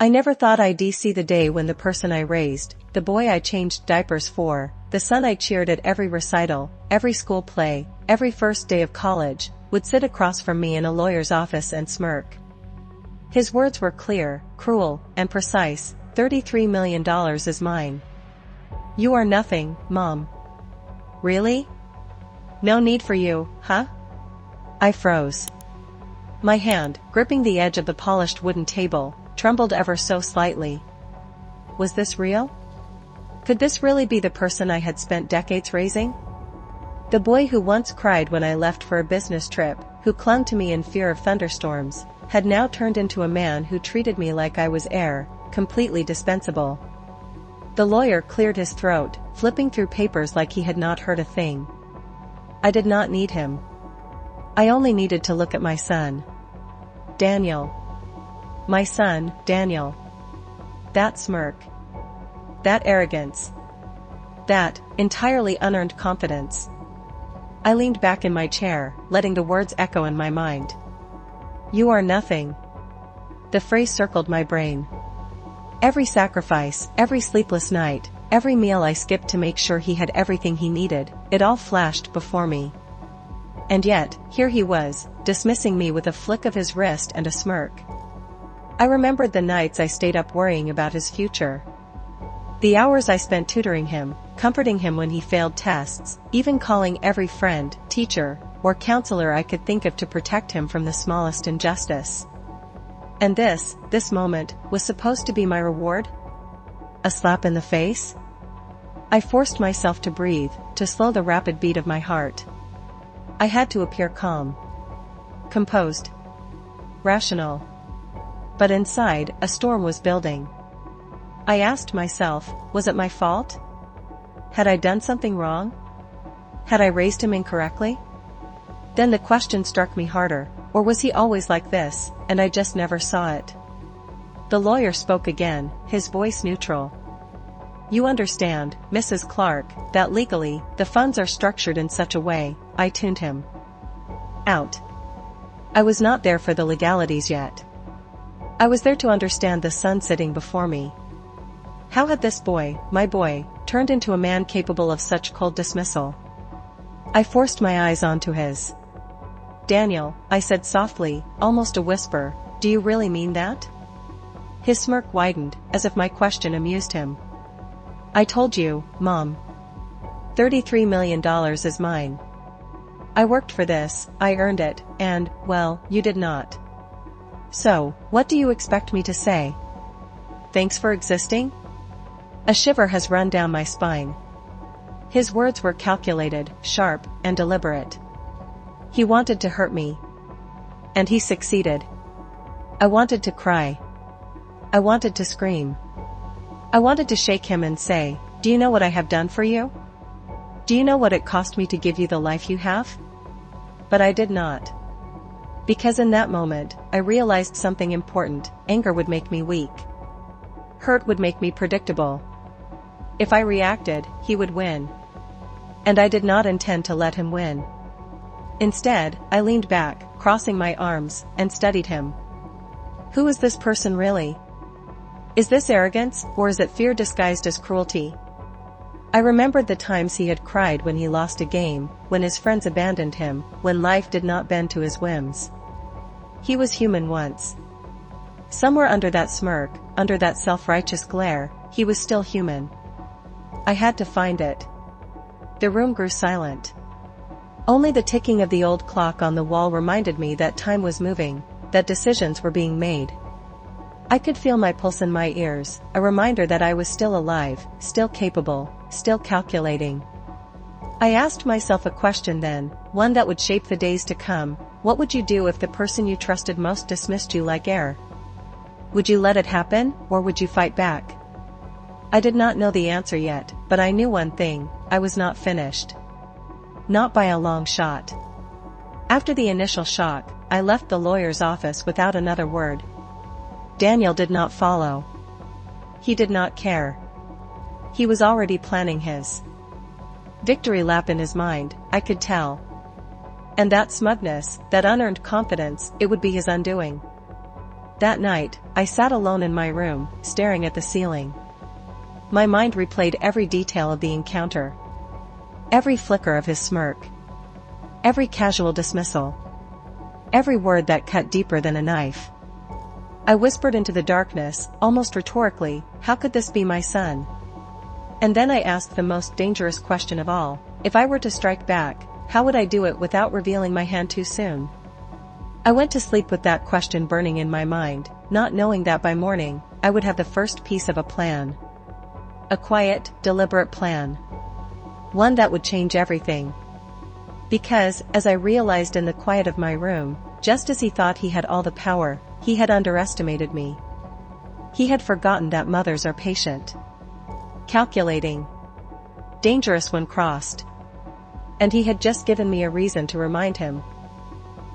I never thought I'd see the day when the person I raised, the boy I changed diapers for, the son I cheered at every recital, every school play, every first day of college, would sit across from me in a lawyer's office and smirk. His words were clear, cruel, and precise. $33 million is mine. You are nothing, Mom. Really? No need for you, huh? I froze. My hand, gripping the edge of the polished wooden table, trembled ever so slightly. Was this real? Could this really be the person I had spent decades raising? The boy who once cried when I left for a business trip, who clung to me in fear of thunderstorms, had now turned into a man who treated me like I was air, completely dispensable. The lawyer cleared his throat, flipping through papers like he had not heard a thing. I did not need him. I only needed to look at my son. Daniel. My son, Daniel. That smirk. That arrogance. That, entirely unearned confidence. I leaned back in my chair, letting the words echo in my mind. You are nothing. The phrase circled my brain. Every sacrifice, every sleepless night, every meal I skipped to make sure he had everything he needed, it all flashed before me. And yet, here he was, dismissing me with a flick of his wrist and a smirk. I remembered the nights I stayed up worrying about his future. The hours I spent tutoring him, comforting him when he failed tests, even calling every friend, teacher, or counselor I could think of to protect him from the smallest injustice. And this moment, was supposed to be my reward? A slap in the face? I forced myself to breathe, to slow the rapid beat of my heart. I had to appear calm. Composed. Rational. But inside, a storm was building. I asked myself, was it my fault? Had I done something wrong? Had I raised him incorrectly? Then the question struck me harder, or was he always like this, and I just never saw it? The lawyer spoke again, his voice neutral. You understand, Mrs. Clark, that legally, the funds are structured in such a way. I tuned him out. I was not there for the legalities yet. I was there to understand the son sitting before me. How had this boy, my boy, turned into a man capable of such cold dismissal? I forced my eyes onto his. Daniel, I said softly, almost a whisper, do you really mean that? His smirk widened, as if my question amused him. I told you, Mom. $33 million is mine. I worked for this, I earned it, and, well, you did not. So, what do you expect me to say? Thanks for existing? A shiver has run down my spine. His words were calculated, sharp, and deliberate. He wanted to hurt me. And he succeeded. I wanted to cry. I wanted to scream. I wanted to shake him and say, do you know what I have done for you? Do you know what it cost me to give you the life you have? But I did not. Because in that moment, I realized something important. Anger would make me weak. Hurt would make me predictable. If I reacted, he would win. And I did not intend to let him win. Instead, I leaned back, crossing my arms, and studied him. Who is this person really? Is this arrogance, or is it fear disguised as cruelty? I remembered the times he had cried when he lost a game, when his friends abandoned him, when life did not bend to his whims. He was human once. Somewhere under that smirk, under that self-righteous glare, he was still human. I had to find it. The room grew silent. Only the ticking of the old clock on the wall reminded me that time was moving, that decisions were being made. I could feel my pulse in my ears, a reminder that I was still alive, still capable, still calculating. I asked myself a question then, one that would shape the days to come. What would you do if the person you trusted most dismissed you like air? Would you let it happen, or would you fight back? I did not know the answer yet, but I knew one thing, I was not finished. Not by a long shot. After the initial shock, I left the lawyer's office without another word. Daniel did not follow. He did not care. He was already planning his victory lap in his mind, I could tell. And that smugness, that unearned confidence, it would be his undoing. That night, I sat alone in my room, staring at the ceiling. My mind replayed every detail of the encounter. Every flicker of his smirk. Every casual dismissal. Every word that cut deeper than a knife. I whispered into the darkness, almost rhetorically, how could this be my son? And then I asked the most dangerous question of all, if I were to strike back, how would I do it without revealing my hand too soon? I went to sleep with that question burning in my mind, not knowing that by morning, I would have the first piece of a plan. A quiet, deliberate plan. One that would change everything. Because, as I realized in the quiet of my room, just as he thought he had all the power, he had underestimated me. He had forgotten that mothers are patient. Calculating. Dangerous when crossed. And he had just given me a reason to remind him.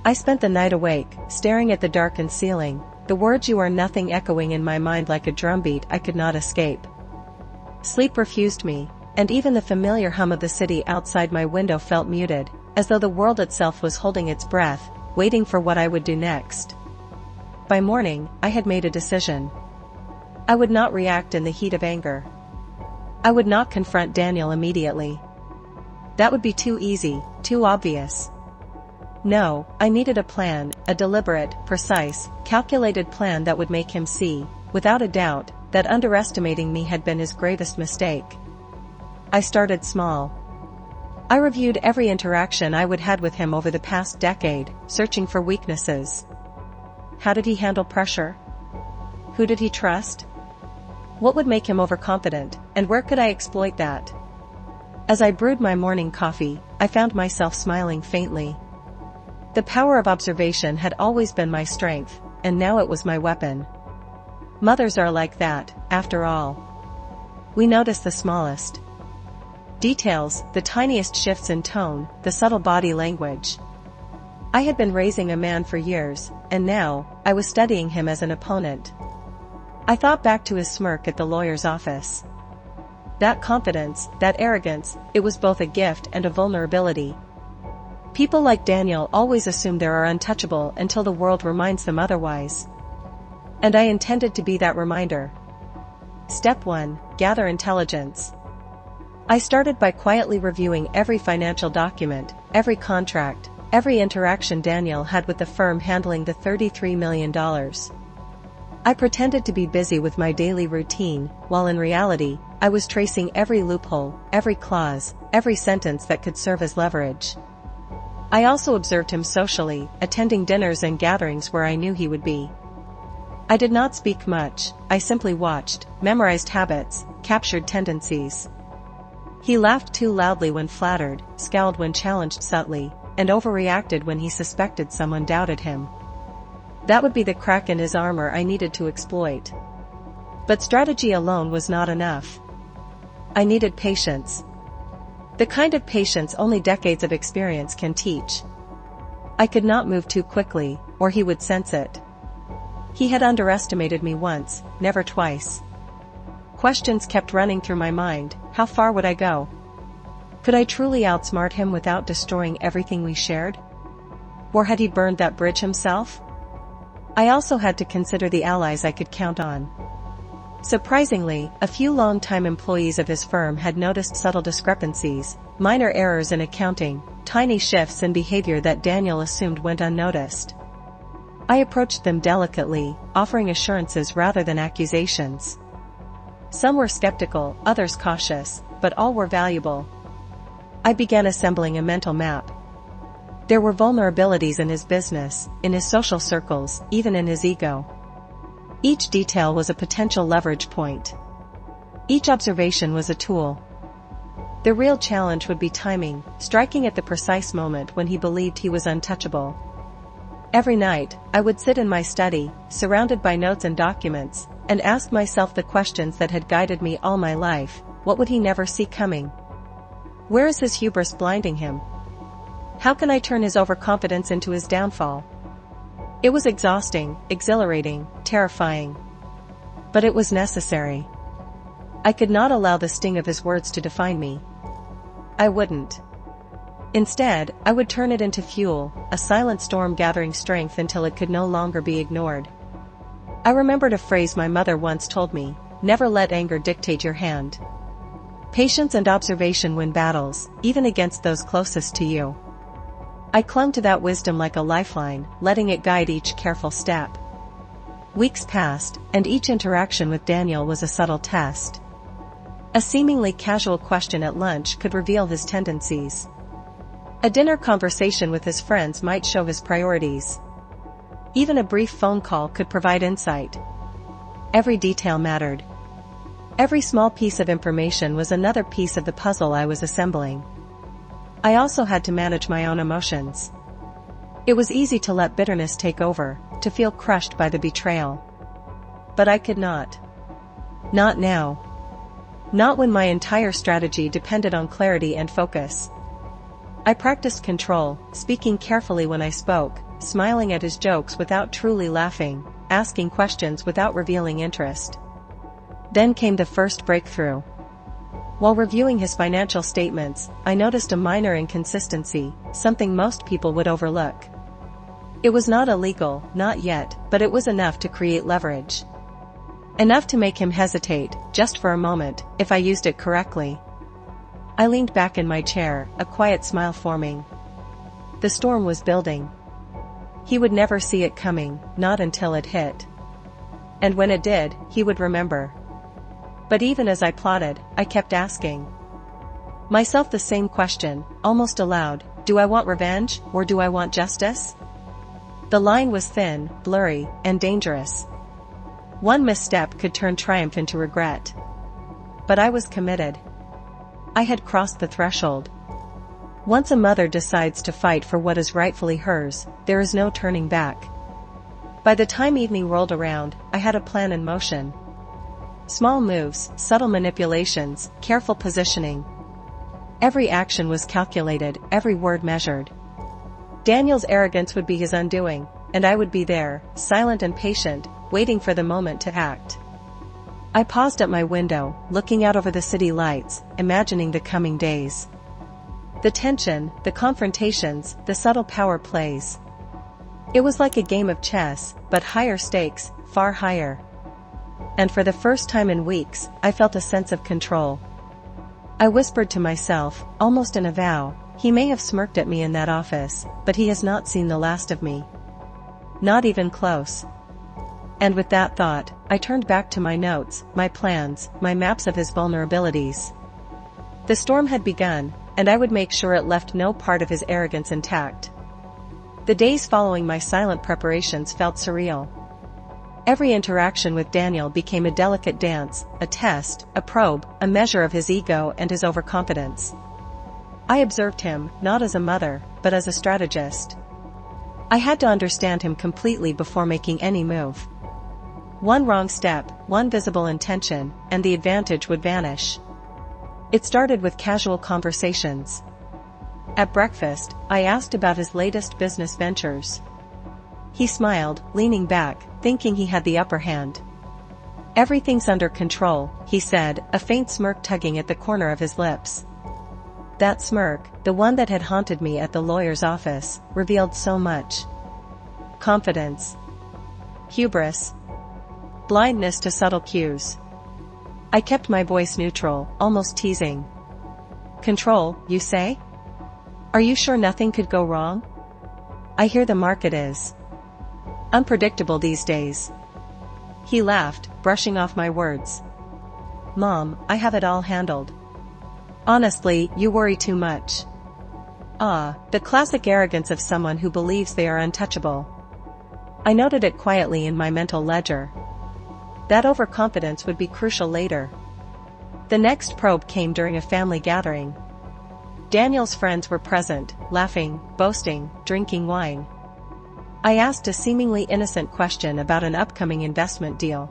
I spent the night awake, staring at the darkened ceiling, the words "you are nothing" echoing in my mind like a drumbeat I could not escape. Sleep refused me, and even the familiar hum of the city outside my window felt muted, as though the world itself was holding its breath, waiting for what I would do next. By morning, I had made a decision. I would not react in the heat of anger. I would not confront Daniel immediately. That would be too easy, too obvious. No, I needed a plan, a deliberate, precise, calculated plan that would make him see, without a doubt, that underestimating me had been his gravest mistake. I started small. I reviewed every interaction I would had with him over the past decade, searching for weaknesses. How did he handle pressure? Who did he trust? What would make him overconfident, and where could I exploit that? As I brewed my morning coffee, I found myself smiling faintly. The power of observation had always been my strength, and now it was my weapon. Mothers are like that, after all. We notice the smallest details, the tiniest shifts in tone, the subtle body language. I had been raising a man for years, and now, I was studying him as an opponent. I thought back to his smirk at the lawyer's office. That confidence, that arrogance, it was both a gift and a vulnerability. People like Daniel always assume they are untouchable until the world reminds them otherwise. And I intended to be that reminder. Step 1. Gather intelligence. I started by quietly reviewing every financial document, every contract, every interaction Daniel had with the firm handling the $33 million. I pretended to be busy with my daily routine, while in reality, I was tracing every loophole, every clause, every sentence that could serve as leverage. I also observed him socially, attending dinners and gatherings where I knew he would be. I did not speak much, I simply watched, memorized habits, captured tendencies. He laughed too loudly when flattered, scowled when challenged subtly, and overreacted when he suspected someone doubted him. That would be the crack in his armor I needed to exploit. But strategy alone was not enough. I needed patience. The kind of patience only decades of experience can teach. I could not move too quickly, or he would sense it. He had underestimated me once, never twice. Questions kept running through my mind. How far would I go? Could I truly outsmart him without destroying everything we shared? Or had he burned that bridge himself? I also had to consider the allies I could count on. Surprisingly, a few long-time employees of his firm had noticed subtle discrepancies, minor errors in accounting, tiny shifts in behavior that Daniel assumed went unnoticed. I approached them delicately, offering assurances rather than accusations. Some were skeptical, others cautious, but all were valuable. I began assembling a mental map. There were vulnerabilities in his business, in his social circles, even in his ego. Each detail was a potential leverage point. Each observation was a tool. The real challenge would be timing, striking at the precise moment when he believed he was untouchable. Every night, I would sit in my study, surrounded by notes and documents, and ask myself the questions that had guided me all my life. What would he never see coming? Where is his hubris blinding him? How can I turn his overconfidence into his downfall? It was exhausting, exhilarating, terrifying. But it was necessary. I could not allow the sting of his words to define me. I wouldn't. Instead, I would turn it into fuel, a silent storm gathering strength until it could no longer be ignored. I remembered a phrase my mother once told me: never let anger dictate your hand. Patience and observation win battles, even against those closest to you. I clung to that wisdom like a lifeline, letting it guide each careful step. Weeks passed, and each interaction with Daniel was a subtle test. A seemingly casual question at lunch could reveal his tendencies. A dinner conversation with his friends might show his priorities. Even a brief phone call could provide insight. Every detail mattered. Every small piece of information was another piece of the puzzle I was assembling. I also had to manage my own emotions. It was easy to let bitterness take over, to feel crushed by the betrayal. But I could not. Not now. Not when my entire strategy depended on clarity and focus. I practiced control, speaking carefully when I spoke, smiling at his jokes without truly laughing, asking questions without revealing interest. Then came the first breakthrough. While reviewing his financial statements, I noticed a minor inconsistency, something most people would overlook. It was not illegal, not yet, but it was enough to create leverage. Enough to make him hesitate, just for a moment, if I used it correctly. I leaned back in my chair, a quiet smile forming. The storm was building. He would never see it coming, not until it hit. And when it did, he would remember. But even as I plotted, I kept asking myself the same question, almost aloud: do I want revenge, or do I want justice? The line was thin, blurry, and dangerous. One misstep could turn triumph into regret. But I was committed. I had crossed the threshold. Once a mother decides to fight for what is rightfully hers, there is no turning back. By the time evening rolled around, I had a plan in motion. Small moves, subtle manipulations, careful positioning. Every action was calculated, every word measured. Daniel's arrogance would be his undoing, and I would be there, silent and patient, waiting for the moment to act. I paused at my window, looking out over the city lights, imagining the coming days. The tension, the confrontations, the subtle power plays. It was like a game of chess, but higher stakes, far higher. And for the first time in weeks, I felt a sense of control. I whispered to myself, almost in a vow: he may have smirked at me in that office, but he has not seen the last of me. Not even close. And with that thought, I turned back to my notes, my plans, my maps of his vulnerabilities. The storm had begun, and I would make sure it left no part of his arrogance intact. The days following my silent preparations felt surreal. Every interaction with Daniel became a delicate dance, a test, a probe, a measure of his ego and his overconfidence. I observed him, not as a mother, but as a strategist. I had to understand him completely before making any move. One wrong step, one visible intention, and the advantage would vanish. It started with casual conversations. At breakfast, I asked about his latest business ventures. He smiled, leaning back, thinking he had the upper hand. "Everything's under control," he said, a faint smirk tugging at the corner of his lips. That smirk, the one that had haunted me at the lawyer's office, revealed so much. Confidence. Hubris. Blindness to subtle cues. I kept my voice neutral, almost teasing. "Control, you say? Are you sure nothing could go wrong? I hear the market is unpredictable these days." He laughed, brushing off my words. "Mom, I have it all handled. Honestly, you worry too much." Ah, the classic arrogance of someone who believes they are untouchable. I noted it quietly in my mental ledger. That overconfidence would be crucial later. The next probe came during a family gathering. Daniel's friends were present, laughing, boasting, drinking wine. I asked a seemingly innocent question about an upcoming investment deal.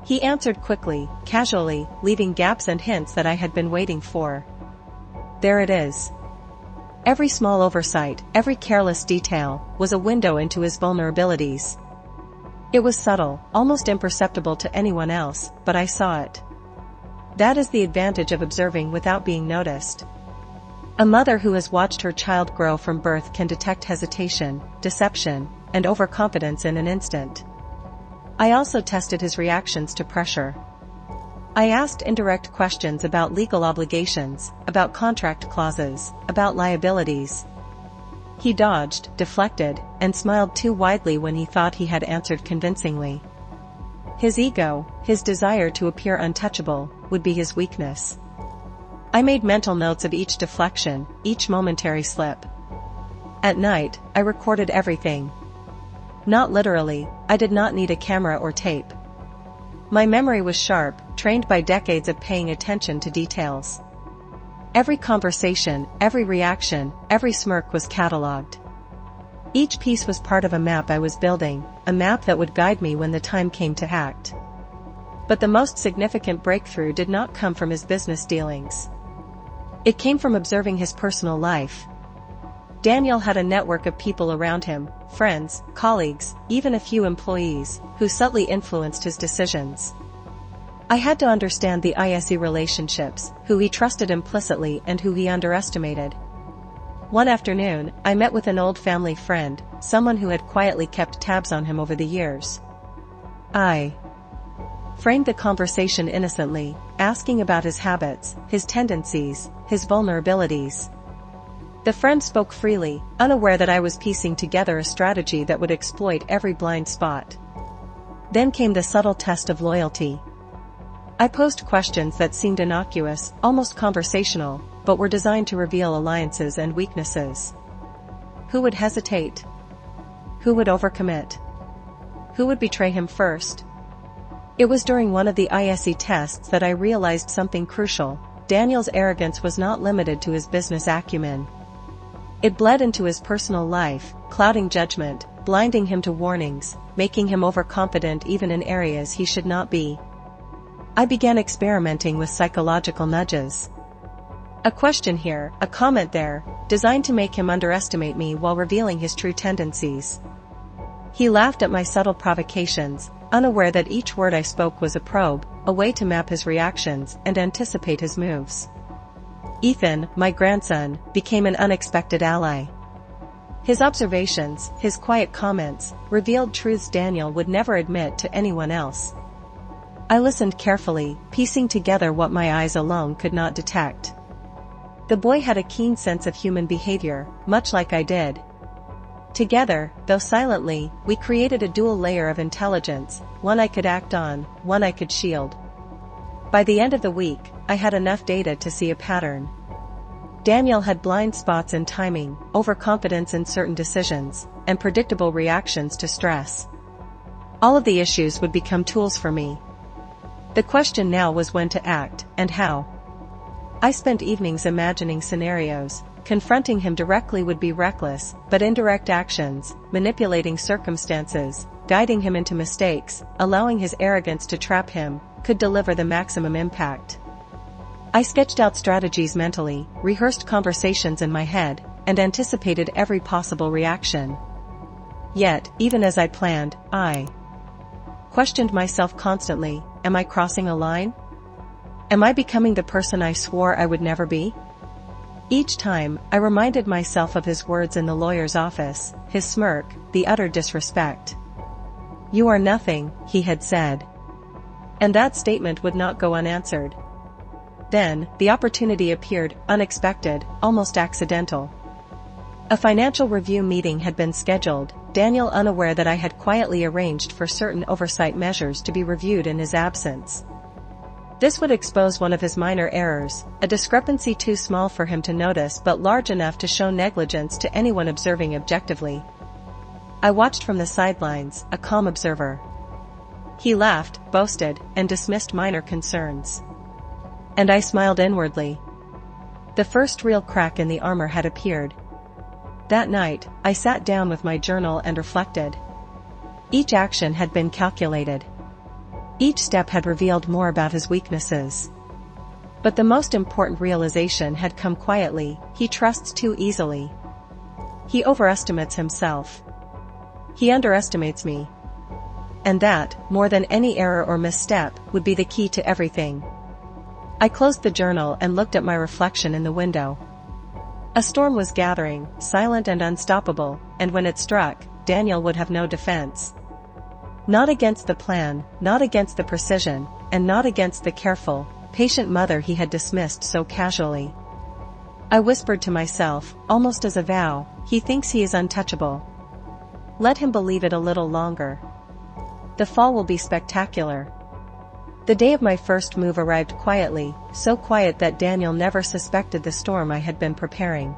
He answered quickly, casually, leaving gaps and hints that I had been waiting for. There it is. Every small oversight, every careless detail, was a window into his vulnerabilities. It was subtle, almost imperceptible to anyone else, but I saw it. That is the advantage of observing without being noticed. A mother who has watched her child grow from birth can detect hesitation, deception, and overconfidence in an instant. I also tested his reactions to pressure. I asked indirect questions about legal obligations, about contract clauses, about liabilities. He dodged, deflected, and smiled too widely when he thought he had answered convincingly. His ego, his desire to appear untouchable, would be his weakness. I made mental notes of each deflection, each momentary slip. At night, I recorded everything. Not literally, I did not need a camera or tape. My memory was sharp, trained by decades of paying attention to details. Every conversation, every reaction, every smirk was catalogued. Each piece was part of a map I was building, a map that would guide me when the time came to act. But the most significant breakthrough did not come from his business dealings. It came from observing his personal life. Daniel had a network of people around him, friends, colleagues, even a few employees, who subtly influenced his decisions. I had to understand the ISE relationships, who he trusted implicitly and who he underestimated. One afternoon, I met with an old family friend, someone who had quietly kept tabs on him over the years. I framed the conversation innocently, asking about his habits, his tendencies, his vulnerabilities. The friend spoke freely, unaware that I was piecing together a strategy that would exploit every blind spot. Then came the subtle test of loyalty. I posed questions that seemed innocuous, almost conversational, but were designed to reveal alliances and weaknesses. Who would hesitate? Who would overcommit? Who would betray him first? It was during one of the ISE tests that I realized something crucial. Daniel's arrogance was not limited to his business acumen. It bled into his personal life, clouding judgment, blinding him to warnings, making him overconfident even in areas he should not be. I began experimenting with psychological nudges. A question here, a comment there, designed to make him underestimate me while revealing his true tendencies. He laughed at my subtle provocations, unaware that each word I spoke was a probe, a way to map his reactions and anticipate his moves. Ethan, my grandson, became an unexpected ally. His observations, his quiet comments, revealed truths Daniel would never admit to anyone else. I listened carefully, piecing together what my eyes alone could not detect. The boy had a keen sense of human behavior, much like I did. Together, though silently, we created a dual layer of intelligence, one I could act on, one I could shield. By the end of the week, I had enough data to see a pattern. Daniel had blind spots in timing, overconfidence in certain decisions, and predictable reactions to stress. All of the issues would become tools for me. The question now was when to act, and how. I spent evenings imagining scenarios. Confronting him directly would be reckless, but indirect actions, manipulating circumstances, guiding him into mistakes, allowing his arrogance to trap him, could deliver the maximum impact. I sketched out strategies mentally, rehearsed conversations in my head, and anticipated every possible reaction. Yet, even as I planned, I questioned myself constantly. Am I crossing a line? Am I becoming the person I swore I would never be? Each time, I reminded myself of his words in the lawyer's office, his smirk, the utter disrespect. "You are nothing," he had said. And that statement would not go unanswered. Then, the opportunity appeared, unexpected, almost accidental. A financial review meeting had been scheduled, Daniel unaware that I had quietly arranged for certain oversight measures to be reviewed in his absence. This would expose one of his minor errors, a discrepancy too small for him to notice but large enough to show negligence to anyone observing objectively. I watched from the sidelines, a calm observer. He laughed, boasted, and dismissed minor concerns. And I smiled inwardly. The first real crack in the armor had appeared. That night, I sat down with my journal and reflected. Each action had been calculated. Each step had revealed more about his weaknesses. But the most important realization had come quietly: he trusts too easily. He overestimates himself. He underestimates me. And that, more than any error or misstep, would be the key to everything. I closed the journal and looked at my reflection in the window. A storm was gathering, silent and unstoppable, and when it struck, Daniel would have no defense. Not against the plan, not against the precision, and not against the careful, patient mother he had dismissed so casually. I whispered to myself, almost as a vow, he thinks he is untouchable. Let him believe it a little longer. The fall will be spectacular. The day of my first move arrived quietly, so quiet that Daniel never suspected the storm I had been preparing.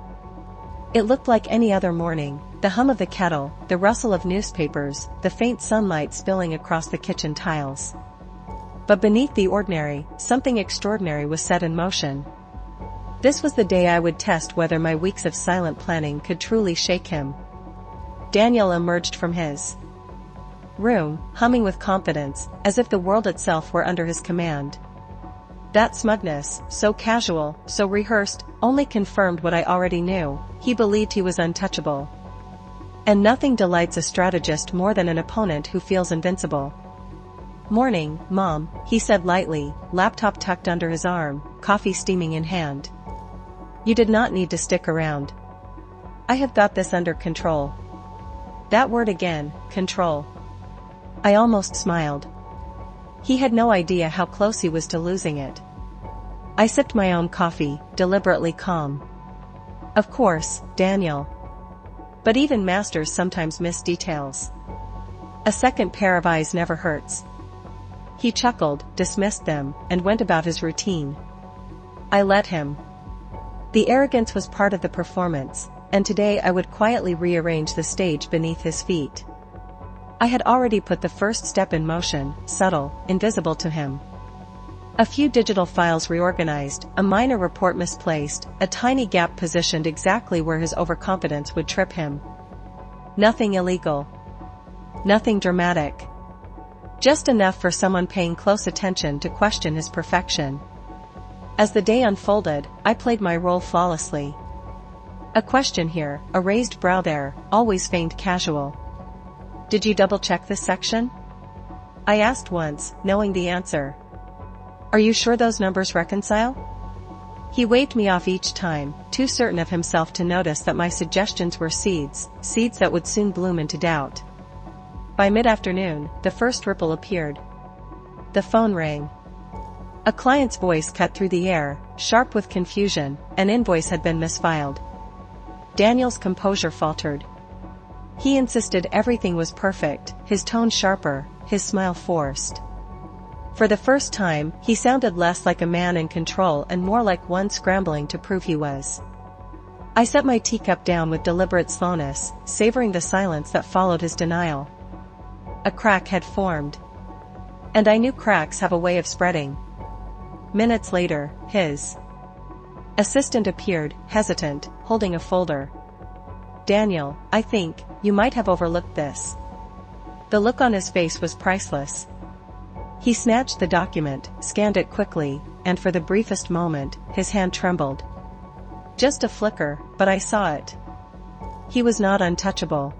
It looked like any other morning, the hum of the kettle, the rustle of newspapers, the faint sunlight spilling across the kitchen tiles. But beneath the ordinary, something extraordinary was set in motion. This was the day I would test whether my weeks of silent planning could truly shake him. Daniel emerged from his room, humming with confidence, as if the world itself were under his command. That smugness, so casual, so rehearsed, only confirmed what I already knew. He believed he was untouchable. And nothing delights a strategist more than an opponent who feels invincible. "Morning, Mom," he said lightly, laptop tucked under his arm, coffee steaming in hand. "You did not need to stick around. I have got this under control." That word again, control. I almost smiled. He had no idea how close he was to losing it. I sipped my own coffee, deliberately calm. Of course, Daniel. But even masters sometimes miss details. A second pair of eyes never hurts. He chuckled, dismissed them, and went about his routine. I let him. The arrogance was part of the performance, and today I would quietly rearrange the stage beneath his feet. I had already put the first step in motion, subtle, invisible to him. A few digital files reorganized, a minor report misplaced, a tiny gap positioned exactly where his overconfidence would trip him. Nothing illegal. Nothing dramatic. Just enough for someone paying close attention to question his perfection. As the day unfolded, I played my role flawlessly. A question here, a raised brow there, always feigned casual. "Did you double-check this section?" I asked once, knowing the answer. "Are you sure those numbers reconcile?" He waved me off each time, too certain of himself to notice that my suggestions were seeds that would soon bloom into doubt. By mid-afternoon, the first ripple appeared. The phone rang. A client's voice cut through the air, sharp with confusion. An invoice had been misfiled. Daniel's composure faltered. He insisted everything was perfect, his tone sharper, his smile forced. For the first time, he sounded less like a man in control and more like one scrambling to prove he was. I set my teacup down with deliberate slowness, savoring the silence that followed his denial. A crack had formed. And I knew cracks have a way of spreading. Minutes later, his assistant appeared, hesitant, holding a folder. "Daniel, I think, you might have overlooked this." The look on his face was priceless. He snatched the document, scanned it quickly, and for the briefest moment, his hand trembled. Just a flicker, but I saw it. He was not untouchable.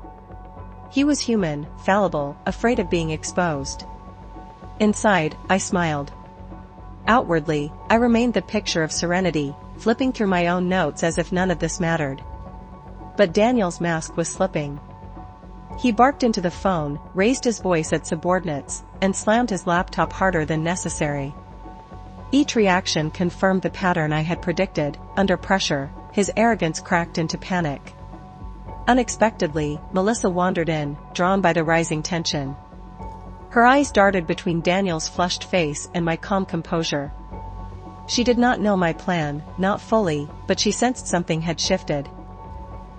He was human, fallible, afraid of being exposed. Inside, I smiled. Outwardly, I remained the picture of serenity, flipping through my own notes as if none of this mattered. But Daniel's mask was slipping. He barked into the phone, raised his voice at subordinates, and slammed his laptop harder than necessary. Each reaction confirmed the pattern I had predicted. Under pressure, his arrogance cracked into panic. Unexpectedly, Melissa wandered in, drawn by the rising tension. Her eyes darted between Daniel's flushed face and my calm composure. She did not know my plan, not fully, but she sensed something had shifted.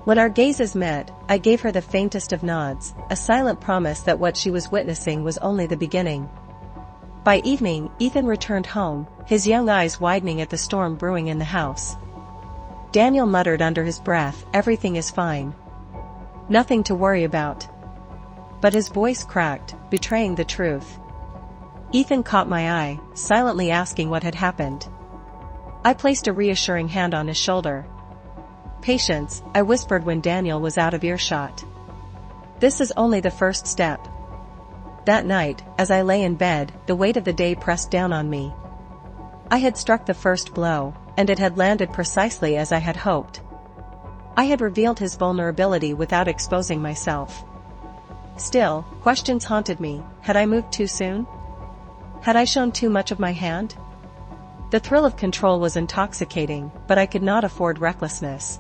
When our gazes met, I gave her the faintest of nods, a silent promise that what she was witnessing was only the beginning. By evening, Ethan returned home, his young eyes widening at the storm brewing in the house. Daniel muttered under his breath, "Everything is fine. Nothing to worry about." But his voice cracked, betraying the truth. Ethan caught my eye, silently asking what had happened. I placed a reassuring hand on his shoulder. "Patience," I whispered when Daniel was out of earshot. "This is only the first step." That night, as I lay in bed, the weight of the day pressed down on me. I had struck the first blow, and it had landed precisely as I had hoped. I had revealed his vulnerability without exposing myself. Still, questions haunted me. Had I moved too soon? Had I shown too much of my hand? The thrill of control was intoxicating, but I could not afford recklessness.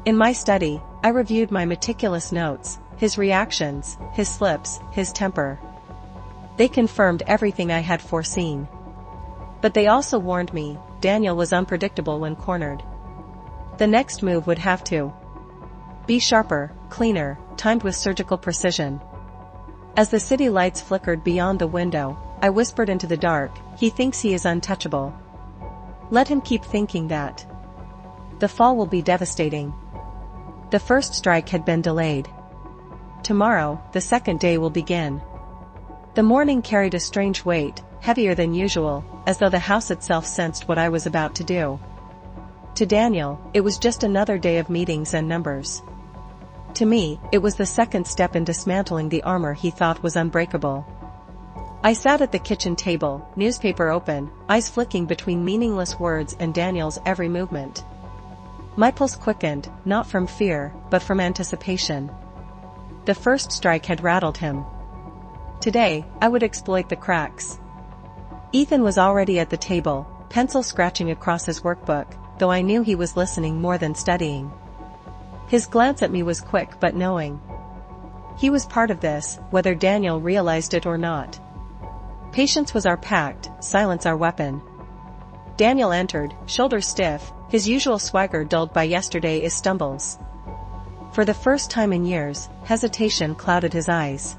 In my study, I reviewed my meticulous notes, his reactions, his slips, his temper. They confirmed everything I had foreseen. But they also warned me, Daniel was unpredictable when cornered. The next move would have to be sharper, cleaner, timed with surgical precision. As the city lights flickered beyond the window, I whispered into the dark, he thinks he is untouchable. Let him keep thinking that. The fall will be devastating. The first strike had been delayed. Tomorrow, the second day will begin. The morning carried a strange weight, heavier than usual, as though the house itself sensed what I was about to do. To Daniel, it was just another day of meetings and numbers. To me, it was the second step in dismantling the armor he thought was unbreakable. I sat at the kitchen table, newspaper open, eyes flicking between meaningless words and Daniel's every movement. My pulse quickened, not from fear, but from anticipation. The first strike had rattled him. Today, I would exploit the cracks. Ethan was already at the table, pencil scratching across his workbook, though I knew he was listening more than studying. His glance at me was quick but knowing. He was part of this, whether Daniel realized it or not. Patience was our pact, silence our weapon. Daniel entered, shoulders stiff, his usual swagger dulled by yesterday's stumbles. For the first time in years, hesitation clouded his eyes.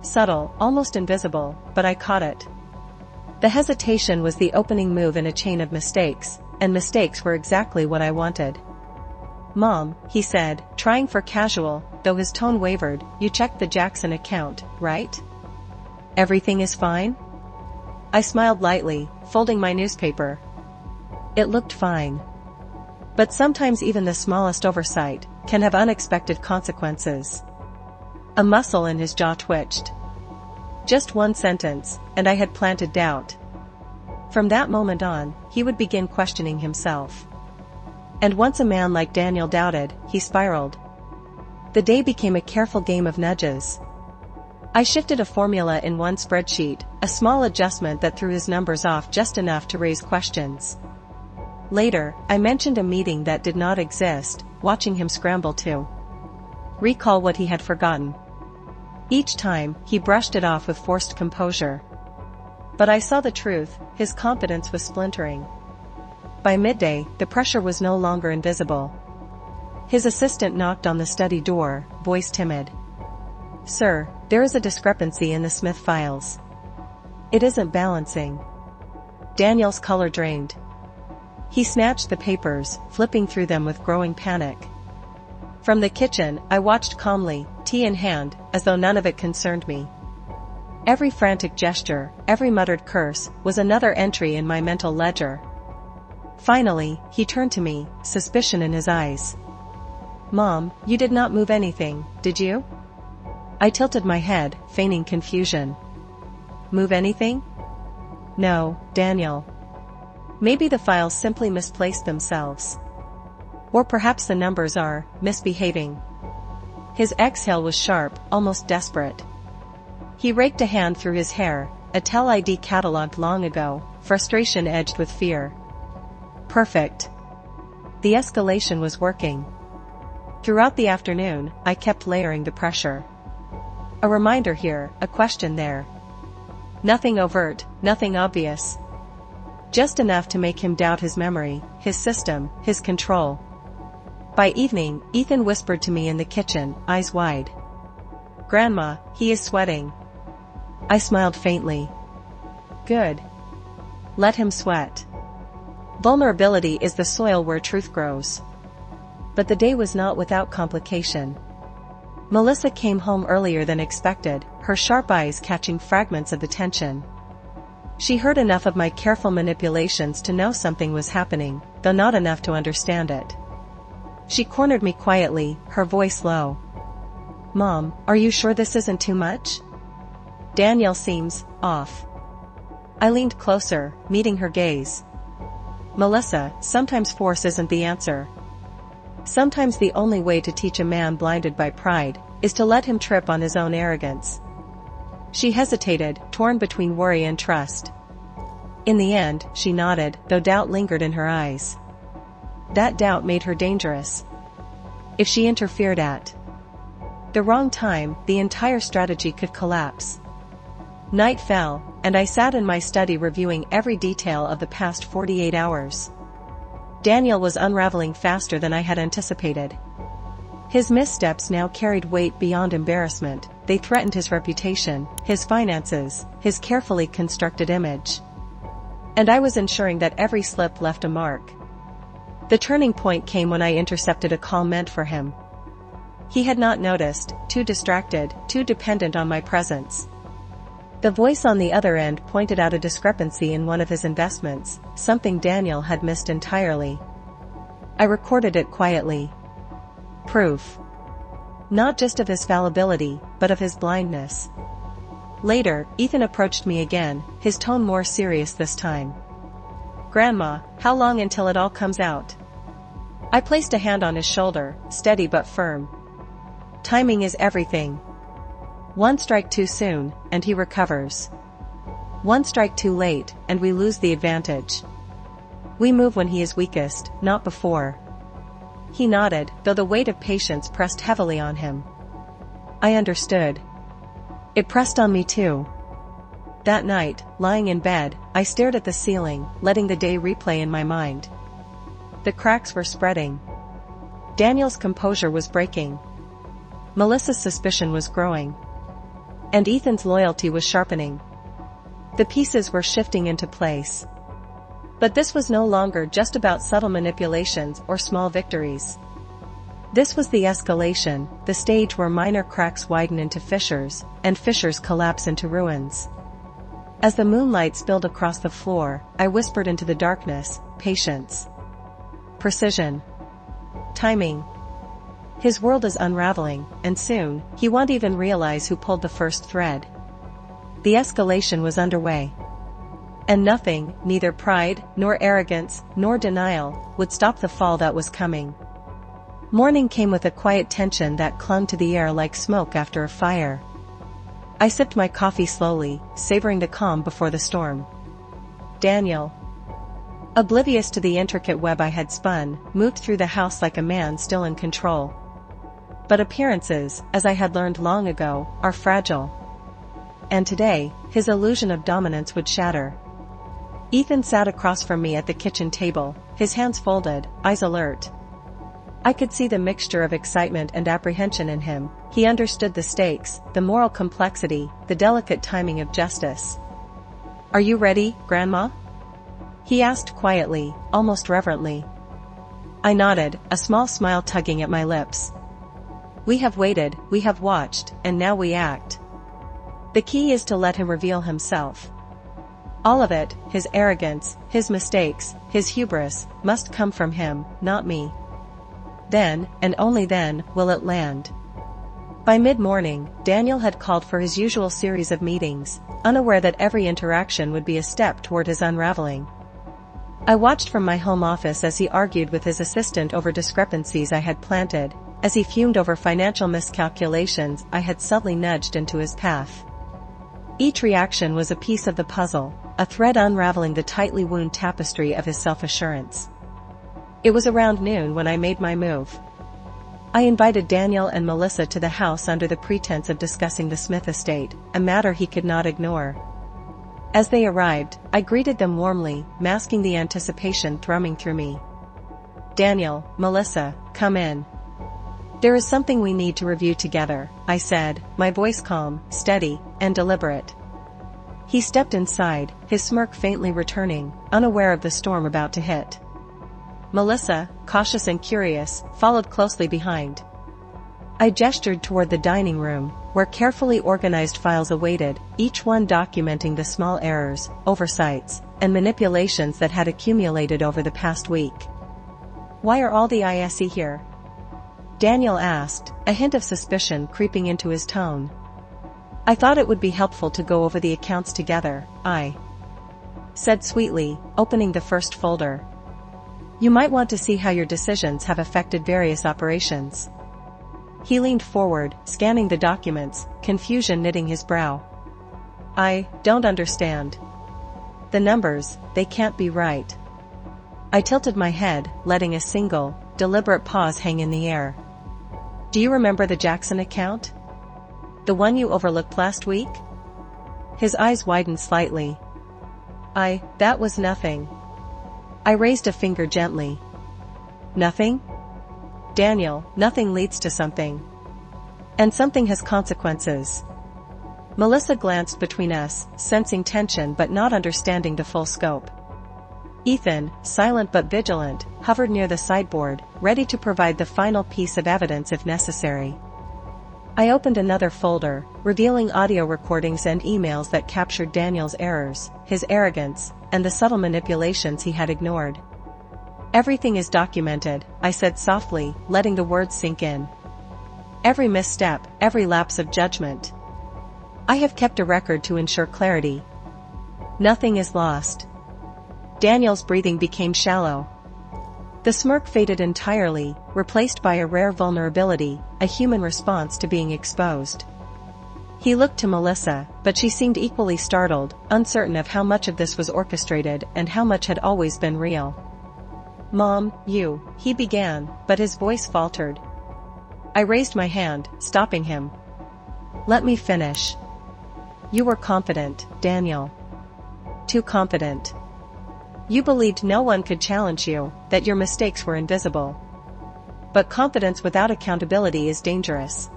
Subtle, almost invisible, but I caught it. The hesitation was the opening move in a chain of mistakes, and mistakes were exactly what I wanted. Mom, he said, trying for casual, though his tone wavered, you checked the Jackson account, right? Everything is fine? I smiled lightly, folding my newspaper. It looked fine. But sometimes even the smallest oversight can have unexpected consequences. A muscle in his jaw twitched. Just one sentence, and I had planted doubt. From that moment on, he would begin questioning himself. And once a man like Daniel doubted, he spiraled. The day became a careful game of nudges. I shifted a formula in one spreadsheet, a small adjustment that threw his numbers off just enough to raise questions. Later, I mentioned a meeting that did not exist, watching him scramble to recall what he had forgotten. Each time, he brushed it off with forced composure. But I saw the truth, his confidence was splintering. By midday, the pressure was no longer invisible. His assistant knocked on the study door, voice timid. Sir, there is a discrepancy in the Smith files. It isn't balancing. Daniel's color drained. He snatched the papers, flipping through them with growing panic. From the kitchen, I watched calmly, tea in hand, as though none of it concerned me. Every frantic gesture, every muttered curse, was another entry in my mental ledger. Finally, he turned to me, suspicion in his eyes. Mom, you did not move anything, did you? I tilted my head, feigning confusion. Move anything? No, Daniel. Maybe the files simply misplaced themselves. Or perhaps the numbers are misbehaving. His exhale was sharp, almost desperate. He raked a hand through his hair, a Tel ID catalogued long ago, frustration edged with fear. Perfect. The escalation was working. Throughout the afternoon, I kept layering the pressure. A reminder here, a question there. Nothing overt, nothing obvious. Just enough to make him doubt his memory, his system, his control. By evening, Ethan whispered to me in the kitchen, eyes wide. Grandma, he is sweating. I smiled faintly. Good. Let him sweat. Vulnerability is the soil where truth grows. But the day was not without complication. Melissa came home earlier than expected, her sharp eyes catching fragments of the tension. She heard enough of my careful manipulations to know something was happening, though not enough to understand it. She cornered me quietly, her voice low. Mom, are you sure this isn't too much? Daniel seems off. I leaned closer, meeting her gaze. Melissa, sometimes force isn't the answer. Sometimes the only way to teach a man blinded by pride is to let him trip on his own arrogance. She hesitated, torn between worry and trust. In the end, she nodded, though doubt lingered in her eyes. That doubt made her dangerous. If she interfered at the wrong time, the entire strategy could collapse. Night fell, and I sat in my study reviewing every detail of the past 48 hours. Daniel was unraveling faster than I had anticipated. His missteps now carried weight beyond embarrassment. They threatened his reputation, his finances, his carefully constructed image. And I was ensuring that every slip left a mark. The turning point came when I intercepted a call meant for him. He had not noticed, too distracted, too dependent on my presence. The voice on the other end pointed out a discrepancy in one of his investments, something Daniel had missed entirely. I recorded it quietly. Proof. Not just of his fallibility, but of his blindness. Later, Ethan approached me again, his tone more serious this time. "Grandma, how long until it all comes out?" I placed a hand on his shoulder, steady but firm. "Timing is everything. One strike too soon, and he recovers. One strike too late, and we lose the advantage. We move when he is weakest, not before." He nodded, though the weight of patience pressed heavily on him. I understood. It pressed on me too. That night, lying in bed, I stared at the ceiling, letting the day replay in my mind. The cracks were spreading. Daniel's composure was breaking. Melissa's suspicion was growing. And Ethan's loyalty was sharpening. The pieces were shifting into place. But this was no longer just about subtle manipulations or small victories. This was the escalation, the stage where minor cracks widen into fissures, and fissures collapse into ruins. As the moonlight spilled across the floor, I whispered into the darkness, "Patience. Precision. Timing. His world is unraveling, and soon, he won't even realize who pulled the first thread." The escalation was underway. And nothing, neither pride, nor arrogance, nor denial, would stop the fall that was coming. Morning came with a quiet tension that clung to the air like smoke after a fire. I sipped my coffee slowly, savoring the calm before the storm. Daniel, oblivious to the intricate web I had spun, moved through the house like a man still in control. But appearances, as I had learned long ago, are fragile. And today, his illusion of dominance would shatter. Ethan sat across from me at the kitchen table, his hands folded, eyes alert. I could see the mixture of excitement and apprehension in him. He understood the stakes, the moral complexity, the delicate timing of justice. "Are you ready, Grandma?" he asked quietly, almost reverently. I nodded, a small smile tugging at my lips. "We have waited, we have watched, and now we act. The key is to let him reveal himself. All of it, his arrogance, his mistakes, his hubris, must come from him, not me. Then, and only then, will it land." By mid-morning, Daniel had called for his usual series of meetings, unaware that every interaction would be a step toward his unraveling. I watched from my home office as he argued with his assistant over discrepancies I had planted, as he fumed over financial miscalculations I had subtly nudged into his path. Each reaction was a piece of the puzzle, a thread unraveling the tightly wound tapestry of his self-assurance. It was around noon when I made my move. I invited Daniel and Melissa to the house under the pretense of discussing the Smith estate, a matter he could not ignore. As they arrived, I greeted them warmly, masking the anticipation thrumming through me. "Daniel, Melissa, come in. There is something we need to review together," I said, my voice calm, steady, and deliberate. He stepped inside, his smirk faintly returning, unaware of the storm about to hit. Melissa, cautious and curious, followed closely behind. I gestured toward the dining room, where carefully organized files awaited, each one documenting the small errors, oversights, and manipulations that had accumulated over the past week. "Why are all the ISE here?" Daniel asked, a hint of suspicion creeping into his tone. "I thought it would be helpful to go over the accounts together," I said sweetly, opening the first folder. "You might want to see how your decisions have affected various operations." He leaned forward, scanning the documents, confusion knitting his brow. I don't understand. The numbers, they can't be right. I tilted my head, letting a single, deliberate pause hang in the air. Do you remember the Jackson account? The one you overlooked last week? His eyes widened slightly. That was nothing. I raised a finger gently. Nothing? Daniel, nothing leads to something. And something has consequences. Melissa glanced between us, sensing tension but not understanding the full scope. Ethan, silent but vigilant, hovered near the sideboard, ready to provide the final piece of evidence if necessary. I opened another folder, revealing audio recordings and emails that captured Daniel's errors, his arrogance, and the subtle manipulations he had ignored. Everything is documented, I said softly, letting the words sink in. Every misstep, every lapse of judgment. I have kept a record to ensure clarity. Nothing is lost. Daniel's breathing became shallow. The smirk faded entirely, replaced by a rare vulnerability, a human response to being exposed. He looked to Melissa, but she seemed equally startled, uncertain of how much of this was orchestrated and how much had always been real. Mom, he began, but his voice faltered. I raised my hand, stopping him. Let me finish. You were confident, Daniel. Too confident. You believed no one could challenge you, that your mistakes were invisible. But confidence without accountability is dangerous.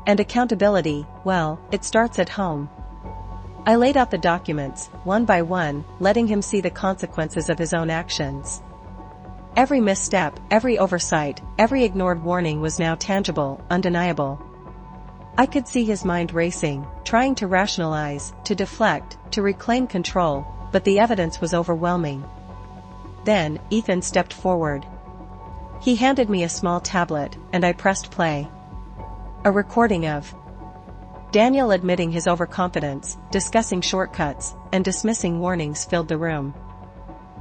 And accountability, well, it starts at home. I laid out the documents, one by one, letting him see the consequences of his own actions. Every misstep, every oversight, every ignored warning was now tangible, undeniable. I could see his mind racing, trying to rationalize, to deflect, to reclaim control, but the evidence was overwhelming. Then, Ethan stepped forward. He handed me a small tablet, and I pressed play. A recording of Daniel admitting his overconfidence, discussing shortcuts, and dismissing warnings filled the room.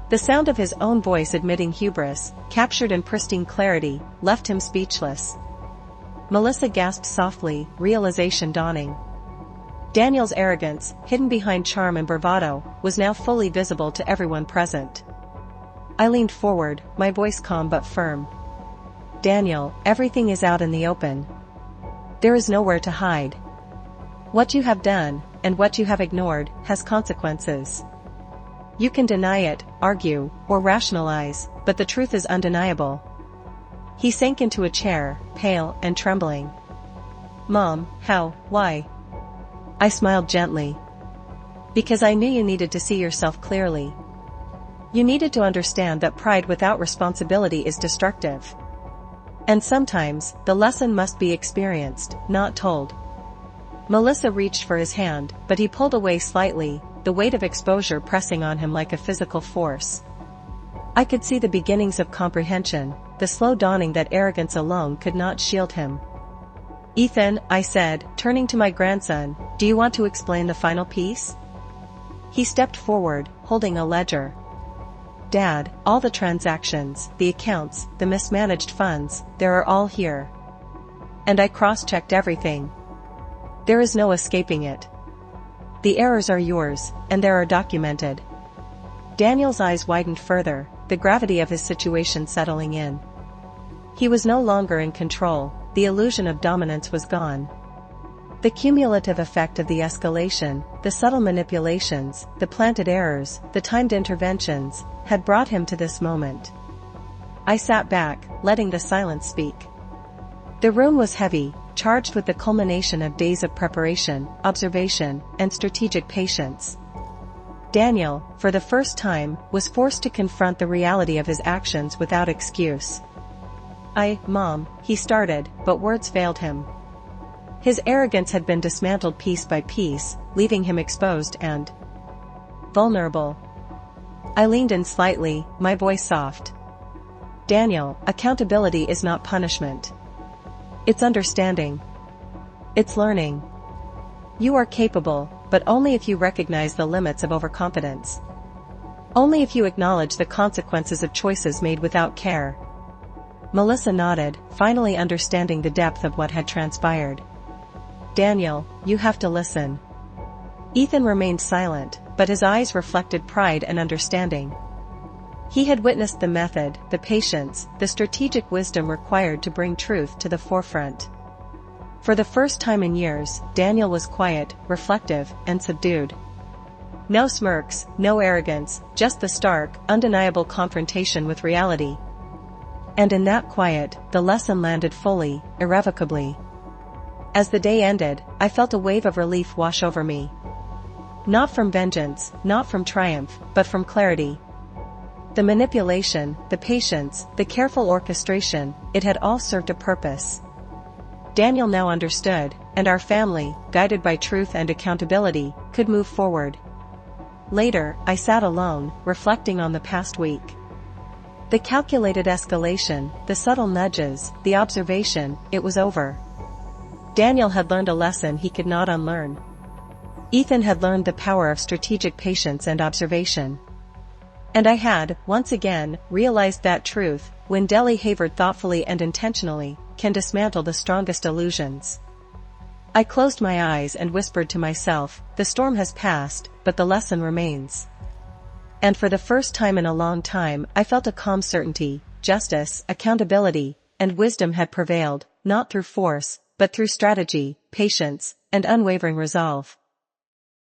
The sound of his own voice admitting hubris, captured in pristine clarity, left him speechless. Melissa gasped softly, realization dawning. Daniel's arrogance, hidden behind charm and bravado, was now fully visible to everyone present. I leaned forward, my voice calm but firm. Daniel, everything is out in the open. There is nowhere to hide. What you have done, and what you have ignored, has consequences. You can deny it, argue, or rationalize, but the truth is undeniable. He sank into a chair, pale and trembling. Mom, how, why? I smiled gently. Because I knew you needed to see yourself clearly. You needed to understand that pride without responsibility is destructive. And sometimes, the lesson must be experienced, not told. Melissa reached for his hand, but he pulled away slightly, the weight of exposure pressing on him like a physical force. I could see the beginnings of comprehension, the slow dawning that arrogance alone could not shield him. Ethan, I said, turning to my grandson, do you want to explain the final piece? He stepped forward, holding a ledger. Dad, all the transactions, the accounts, the mismanaged funds, they are all here. And I cross-checked everything. There is no escaping it. The errors are yours, and they are documented. Daniel's eyes widened further, the gravity of his situation settling in. He was no longer in control, the illusion of dominance was gone. The cumulative effect of the escalation, the subtle manipulations, the planted errors, the timed interventions, had brought him to this moment. I sat back, letting the silence speak. The room was heavy, charged with the culmination of days of preparation, observation, and strategic patience. Daniel, for the first time, was forced to confront the reality of his actions without excuse. Mom, he started, but words failed him. His arrogance had been dismantled piece by piece, leaving him exposed and vulnerable. I leaned in slightly, my voice soft. Daniel, accountability is not punishment. It's understanding. It's learning. You are capable, but only if you recognize the limits of overconfidence. Only if you acknowledge the consequences of choices made without care. Melissa nodded, finally understanding the depth of what had transpired. Daniel, you have to listen. Ethan remained silent, but his eyes reflected pride and understanding. He had witnessed the method, the patience, the strategic wisdom required to bring truth to the forefront. For the first time in years, Daniel was quiet, reflective, and subdued. No smirks, no arrogance, just the stark, undeniable confrontation with reality. And in that quiet, the lesson landed fully, irrevocably. As the day ended, I felt a wave of relief wash over me. Not from vengeance, not from triumph, but from clarity. The manipulation, the patience, the careful orchestration, it had all served a purpose. Daniel now understood, and our family, guided by truth and accountability, could move forward. Later, I sat alone, reflecting on the past week. The calculated escalation, the subtle nudges, the observation, it was over. Daniel had learned a lesson he could not unlearn. Ethan had learned the power of strategic patience and observation. And I had, once again, realized that truth, when delivered thoughtfully and intentionally, can dismantle the strongest illusions. I closed my eyes and whispered to myself, the storm has passed, but the lesson remains. And for the first time in a long time, I felt a calm certainty, justice, accountability, and wisdom had prevailed, not through force, but through strategy, patience, and unwavering resolve.